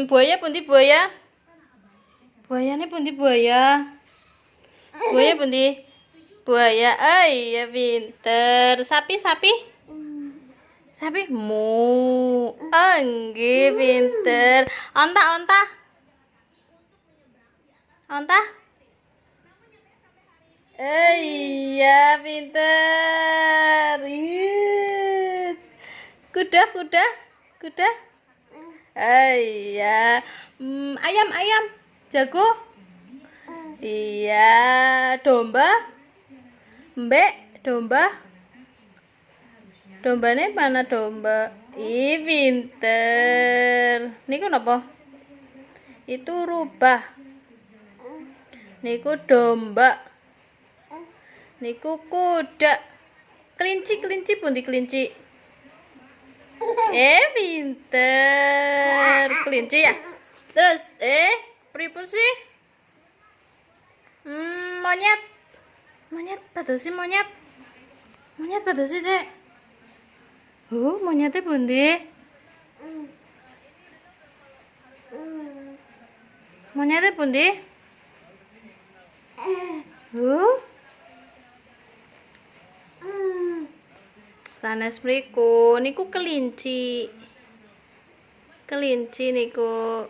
Buaya pundi buaya? Buayane pundi buaya? Buaya pundi? Buaya. Oh iya pinter. Sapi sapi? Sapi mu. Oh nggih pinter. Onta onta? Onta? Iya pinter. Kuda kuda? Kuda? Iya. Ayam ayam? Jago? Iya. Domba? Mbek? Domba? Dombane mana domba? Ih pinter. Niku napa? Itu rubah. Niku domba. Niku kuda. Kelinci kelinci pundi kelinci? Pinter. Kelinci ya. Terus pripun sih? Monyet. Monyet padha sih monyet. Monyet padha sih, Dek. Monyete pundi? Monyete pundi? Sanes mriku niku kelinci. Kelinci niku.